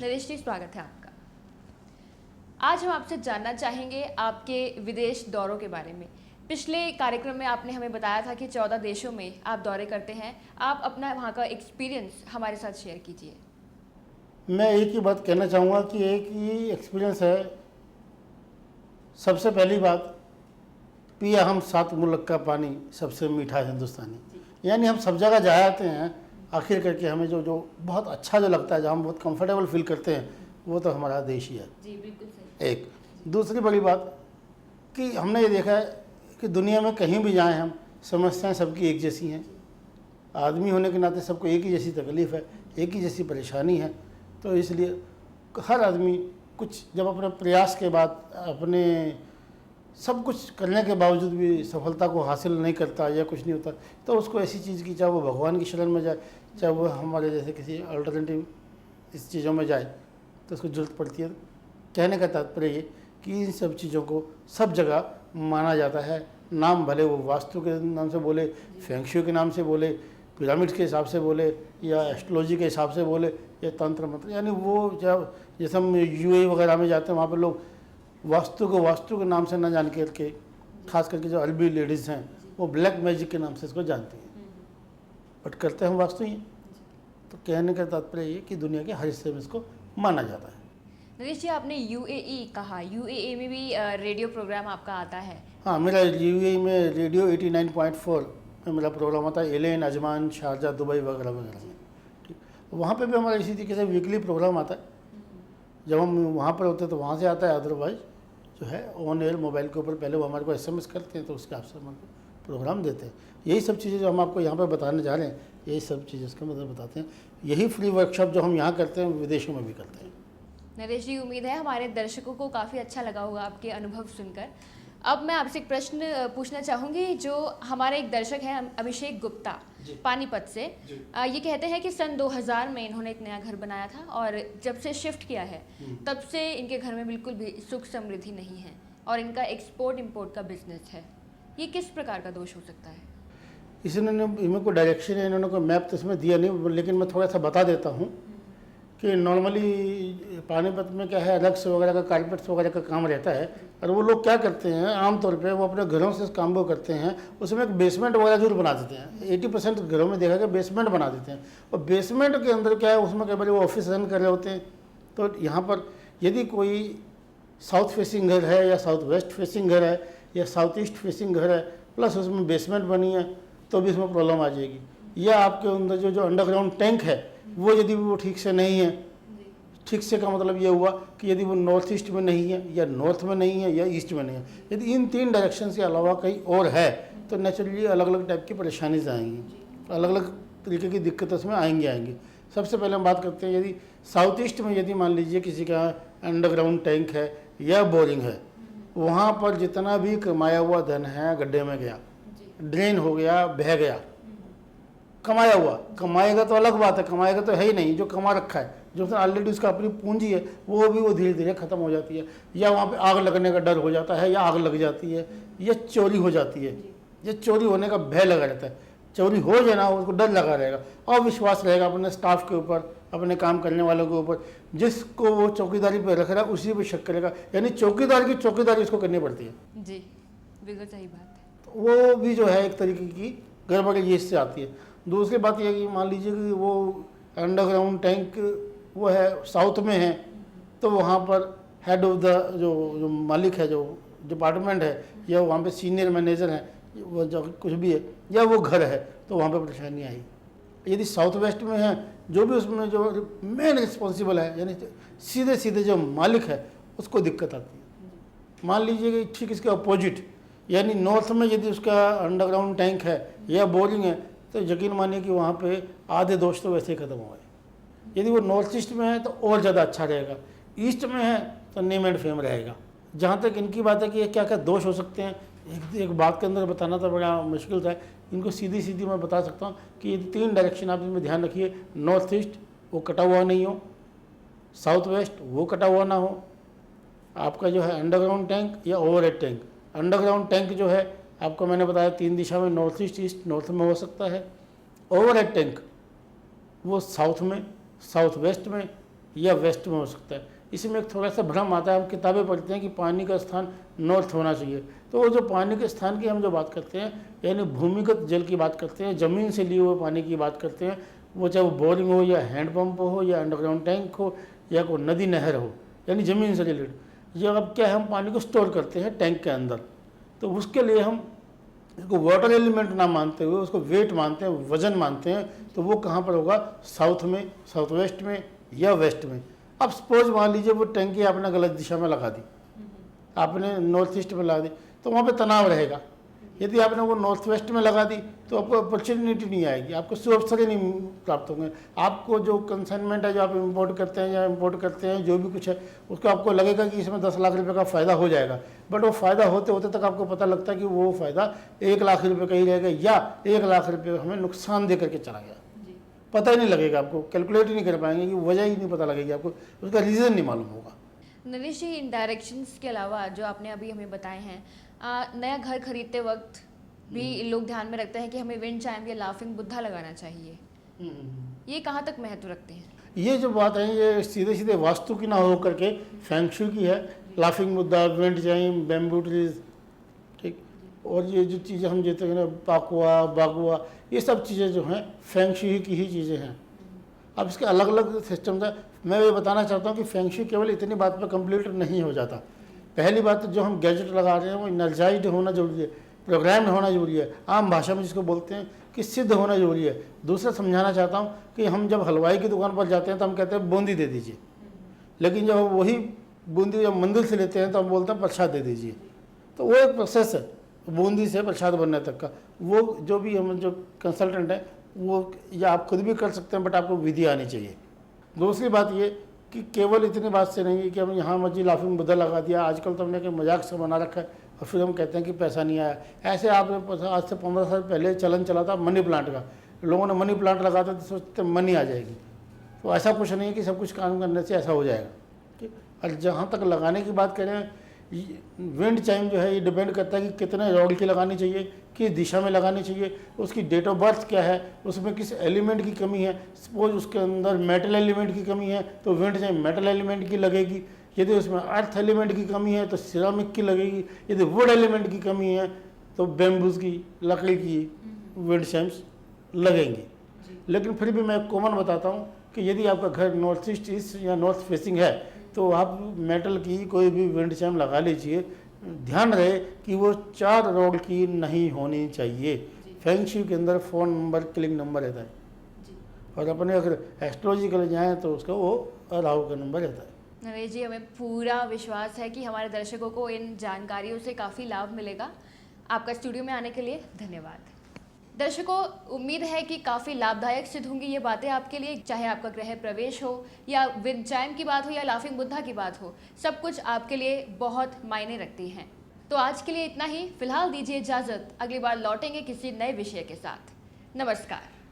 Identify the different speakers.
Speaker 1: नरेश जी, स्वागत है आपका। आज हम आपसे जानना चाहेंगे आपके विदेश दौरों के बारे में। पिछले कार्यक्रम में आपने हमें बताया था कि 14 देशों में आप दौरे करते हैं। आप अपना वहाँ का एक्सपीरियंस हमारे साथ शेयर कीजिए।
Speaker 2: मैं एक ही बात कहना चाहूँगा कि एक ही एक्सपीरियंस है। सबसे पहली बात, पिया हम 7 मुल्क का पानी, सबसे मीठा हिंदुस्तानी। यानी हम सब जगह जा आते हैं, आखिर करके हमें जो जो बहुत अच्छा जो लगता है, जहाँ हम बहुत कंफर्टेबल फील करते हैं, वो तो हमारा देश ही है।
Speaker 1: जी बिल्कुल सही।
Speaker 2: एक दूसरी बड़ी बात कि हमने ये देखा है कि दुनिया में कहीं भी जाएं हम, समस्याएं सबकी एक जैसी हैं। आदमी होने के नाते सबको एक ही जैसी तकलीफ़ है, एक ही जैसी परेशानी है। तो इसलिए हर आदमी कुछ जब अपने प्रयास के बाद, अपने सब कुछ करने के बावजूद भी सफलता को हासिल नहीं करता या कुछ नहीं होता, तो उसको ऐसी चीज़ की, चाहे वो भगवान की शरण में जाए, चाहे वो हमारे जैसे किसी अल्टरनेटिव इस चीज़ों में जाए, तो उसको जरूरत पड़ती है। कहने का तात्पर्य ये कि इन सब चीज़ों को सब जगह माना जाता है। नाम भले वो वास्तु के नाम से बोले, फेंगशू के नाम से बोले, पिरामिड के हिसाब से बोले, या एस्ट्रोलॉजी के हिसाब से बोले, या तंत्र मंत्र, यानी वो जब जैसे हम यूएई वगैरह में जाते हैं, वहाँ पर लोग वास्तु के नाम से ना जान के, खास करके जो अरबी लेडीज़ हैं, वो ब्लैक मैजिक के नाम से इसको जानती हैं, बट करते हम वास्तु ही। तो कहने का तात्पर्य ये कि दुनिया के हर हिस्से में इसको माना जाता है।
Speaker 1: नरेश जी, आपने यूएई कहा, यूएई में भी रेडियो प्रोग्राम आपका आता है।
Speaker 2: हाँ, मेरा यूएई में रेडियो 89.4 में मेरा प्रोग्राम आता है, एलेन, अजमान, शारजा, दुबई वगैरह वगैरह में। ठीक, वहाँ पे भी हमारा इसी तरीके से वीकली प्रोग्राम आता है। जब हम वहाँ पर होते हैं तो वहाँ से आता है, अदरवाइज जो है ऑन एयर मोबाइल के ऊपर पहले वो हमारे को एसएमएस करते हैं, तो उसके हिसाब से हमारे को प्रोग्राम देते हैं। यही सब चीज़ें जो हम आपको यहाँ पर बताने जा रहे हैं, यही सब चीज़ें इसका मतलब बताते हैं। यही फ्री वर्कशॉप जो हम यहाँ करते हैं, विदेशों में भी करते हैं।
Speaker 1: नरेश जी, उम्मीद है हमारे दर्शकों को काफ़ी अच्छा लगा होगा आपके अनुभव सुनकर। अब मैं आपसे एक प्रश्न पूछना चाहूँगी। जो हमारे एक दर्शक हैं अभिषेक गुप्ता पानीपत से, ये कहते हैं कि सन 2000 में इन्होंने एक नया घर बनाया था और जब से शिफ्ट किया है तब से इनके घर में बिल्कुल भी सुख समृद्धि नहीं है और इनका एक्सपोर्ट इंपोर्ट का बिजनेस है। ये किस प्रकार का दोष हो सकता है?
Speaker 2: इन्होंने इनको डायरेक्शन है, इन्होंने कोई मैप तो इसमें दिया नहीं, लेकिन मैं थोड़ा सा बता देता हूँ कि नॉर्मली पानीपत में क्या है, रक्स वगैरह का, कारपेट्स वगैरह का काम रहता है। और वो लोग क्या करते हैं, आमतौर पे वो अपने घरों से इस काम को करते हैं, उसमें एक बेसमेंट वगैरह जरूर बना देते हैं। 80% घरों में देखा गया बेसमेंट बना देते हैं, और बेसमेंट के अंदर क्या है, उसमें कई बार वो ऑफिस रन कर रहे होते हैं। तो यहाँ पर यदि कोई साउथ फेसिंग घर है, या साउथ वेस्ट फेसिंग घर है, या साउथ ईस्ट फेसिंग घर है, प्लस उसमें बेसमेंट बनी है, तो भी इसमें प्रॉब्लम आ जाएगी। या आपके अंदर जो अंडरग्राउंड टैंक है, वो यदि वो ठीक से नहीं है, ठीक से का मतलब ये हुआ कि यदि वो नॉर्थ ईस्ट में नहीं है, या नॉर्थ में नहीं है, या ईस्ट में नहीं है, यदि इन 3 डायरेक्शन के अलावा कहीं और है, तो नेचुरली अलग अलग टाइप की परेशानी आएंगी, अलग अलग तरीके की दिक्कतें उसमें आएंगी। सबसे पहले हम बात करते हैं, यदि साउथ ईस्ट में यदि मान लीजिए किसी का अंडरग्राउंड टैंक है या बोरिंग है, वहाँ पर जितना भी कमाया हुआ धन है गड्ढे में गया, ड्रेन हो गया, बह गया। कमाया हुआ, कमाएगा तो अलग बात है, कमाएगा तो है ही नहीं, जो कमा रखा है, जो ऑलरेडी उसका अपनी पूंजी है, वो भी वो धीरे धीरे खत्म हो जाती है, या वहाँ पे आग लगने का डर हो जाता है, या आग लग जाती है, या चोरी हो जाती है, या चोरी होने का भय लगा रहता है। चोरी हो जाए ना, उसको डर लगा रहेगा, अविश्वास रहेगा अपने स्टाफ के ऊपर, अपने काम करने वालों के ऊपर। जिसको वो चौकीदारी पर रख रहा है उसी पर शक करेगा, यानी चौकीदार की चौकीदारी उसको करनी पड़ती है।
Speaker 1: जी बिल्कुल सही बात है।
Speaker 2: तो वो भी जो है एक तरीके की गड़बड़ी ये इससे आती है। दूसरी बात यह है कि मान लीजिए कि वो अंडरग्राउंड टैंक वो है साउथ में है, तो वहाँ पर हेड ऑफ द जो मालिक है, जो डिपार्टमेंट है, या वहाँ पे सीनियर मैनेजर है, वो जो कुछ भी है, या वो घर है, तो वहाँ पे परेशानी आई। यदि साउथ वेस्ट में है, जो भी उसमें जो मेन रिस्पॉन्सिबल है, यानी सीधे सीधे जो मालिक है, उसको दिक्कत आती है। मान लीजिए कि ठीक इसके अपोजिट, यानी नॉर्थ में यदि उसका अंडरग्राउंड टैंक है या बोरिंग है, तो यकीन मानिए कि वहाँ पे आधे दोष तो वैसे ही खत्म हो गए। यदि वो नॉर्थ ईस्ट में है तो और ज़्यादा अच्छा रहेगा, ईस्ट में है तो नेम एंड फेम रहेगा। जहाँ तक इनकी बात है कि ये क्या क्या दोष हो सकते हैं, एक बात के अंदर बताना तो बड़ा मुश्किल था। इनको सीधी सीधी मैं बता सकता हूँ कि ये 3 डायरेक्शन आप इसमें ध्यान रखिए। नॉर्थ ईस्ट वो कटा हुआ नहीं हो, साउथ वेस्ट वो कटा हुआ ना हो, आपका जो है अंडरग्राउंड टैंक या ओवरहेड टैंक। अंडरग्राउंड टैंक जो है आपको मैंने बताया 3 दिशा में, नॉर्थ ईस्ट, ईस्ट नॉर्थ में हो सकता है। ओवरहेड टैंक वो साउथ में, साउथ वेस्ट में, या वेस्ट में हो सकता है। इसमें एक थोड़ा सा भ्रम आता है, हम किताबें पढ़ते हैं कि पानी का स्थान नॉर्थ होना चाहिए। तो वो जो पानी के स्थान की हम जो बात करते हैं, यानी भूमिगत जल की बात करते हैं, ज़मीन से लिए हुए पानी की बात करते हैं, वो चाहे वो बोरिंग हो या हैंडपम्प हो या अंडरग्राउंड टैंक हो या कोई नदी नहर हो, यानी ज़मीन से रिलेटेड। ये अब क्या है, हम पानी को स्टोर करते हैं टैंक के अंदर, तो उसके लिए हम इसको वाटर एलिमेंट ना मानते हुए उसको वेट मानते हैं, वजन मानते हैं। तो वो कहाँ पर होगा, साउथ में, साउथ वेस्ट में या वेस्ट में। अब सपोज मान लीजिए वो टंकी आपने गलत दिशा में लगा दी, आपने नॉर्थ ईस्ट में लगा दी, तो वहाँ पे तनाव रहेगा। यदि आपने वो नॉर्थ वेस्ट में लगा दी तो आपको अपॉर्चुनिटी नहीं आएगी, आपको सुअवसर ही नहीं प्राप्त होंगे। आपको जो कंसाइनमेंट है, जो आप इंपोर्ट करते हैं या इंपोर्ट करते हैं, जो भी कुछ है, उसको आपको लगेगा कि इसमें 10 लाख रुपए का फ़ायदा हो जाएगा, बट वो फ़ायदा होते होते तक आपको पता लगता है कि वो फ़ायदा 1 लाख रुपये का ही रहेगा या 1 लाख रुपये हमें नुकसान दे करके चला गया। पता ही नहीं लगेगा, आपको कैलकुलेट ही नहीं कर पाएंगे कि वजह ही नहीं पता लगेगी, आपको उसका रीज़न नहीं मालूम होगा।
Speaker 1: नरेश जी, इन डायरेक्शंस के अलावा जो आपने अभी हमें बताए हैं, नया घर खरीदते वक्त भी लोग ध्यान में रखते हैं कि हमें विंड चाइम या लाफिंग बुद्धा लगाना चाहिए। ये कहाँ तक महत्व रखते हैं?
Speaker 2: ये जो बात है ये सीधे सीधे वास्तु की ना हो करके फेंग शुई की है। Laughing Buddha, wind chime, bamboo trees, ठीक, और ये जो चीज़ें हम कहते हैं ना, पाकुआ, बागुआ, ये सब चीज़ें जो हैं फेंग शुई की ही चीज़ें हैं। अब इसके अलग अलग सिस्टम है। मैं ये बताना चाहता हूँ कि फेंग शुई केवल इतनी बात पर कंप्लीट नहीं हो जाता। पहली बात तो जो हम गैजेट लगा रहे हैं वो एनर्जाइज्ड होना जरूरी है, प्रोग्राम्ड होना जरूरी है, आम भाषा में जिसको बोलते हैं कि सिद्ध होना जरूरी है। दूसरा समझाना चाहता हूँ कि हम जब हलवाई की दुकान पर जाते हैं तो हम कहते हैं बूंदी दे दीजिए, लेकिन जब वही बूंदी जब मंदिर से लेते हैं तो हम बोलते हैं प्रसाद दे दीजिए। तो वो एक प्रोसेस है बूंदी से प्रसाद बनने तक का। वो जो भी हम जो कंसल्टेंट है वो या आप खुद भी कर सकते हैं, बट आपको विधि आनी चाहिए। दूसरी बात ये कि केवल इतनी बात से नहीं है कि हम यहाँ मर्जी लाफिंग बुद्धा लगा दिया, आजकल तो हमने कि मजाक से बना रखा है और फिर हम कहते हैं कि पैसा नहीं आया। ऐसे आपने आज से 15 साल पहले चलन चला था मनी प्लांट का, लोगों ने मनी प्लांट लगाते तो सोचते मनी आ जाएगी। तो ऐसा कुछ नहीं है कि सब कुछ काम करने से ऐसा हो जाएगा, ठीक। और जहाँ तक लगाने की बात करें, विंड चाइम जो है ये डिपेंड करता है कि कितने रॉड की लगानी चाहिए, किस दिशा में लगानी चाहिए, उसकी डेट ऑफ बर्थ क्या है, उसमें किस एलिमेंट की कमी है। सपोज उसके अंदर मेटल एलिमेंट की कमी है तो विंड चाइम मेटल एलिमेंट की लगेगी। यदि उसमें अर्थ एलिमेंट की कमी है तो सिरामिक की लगेगी। यदि वुड एलिमेंट की कमी है तो बैम्बूज की लकड़ी की विंड चाइम्स लगेंगी। लेकिन फिर भी मैं कॉमन बताता हूँ कि यदि आपका घर नॉर्थ ईस्ट या नॉर्थ फेसिंग है तो आप मेटल की कोई भी विंड चाइम लगा लीजिए। ध्यान रहे कि वो 4 रॉड की नहीं होनी चाहिए। फेंग शुई के अंदर फ़ोन नंबर क्लिक नंबर रहता है, और अपने अगर एस्ट्रोलॉजिकल जाएँ तो उसका वो राहु का नंबर रहता है।
Speaker 1: नरेश जी, हमें पूरा विश्वास है कि हमारे दर्शकों को इन जानकारियों से काफ़ी लाभ मिलेगा। आपका स्टूडियो में आने के लिए धन्यवाद। दर्शकों, उम्मीद है कि काफ़ी लाभदायक सिद्ध होंगी ये बातें आपके लिए, चाहे आपका गृह प्रवेश हो या विंड चाइम की बात हो या लाफिंग बुद्धा की बात हो, सब कुछ आपके लिए बहुत मायने रखती हैं। तो आज के लिए इतना ही। फिलहाल दीजिए इजाज़त, अगली बार लौटेंगे किसी नए विषय के साथ। नमस्कार।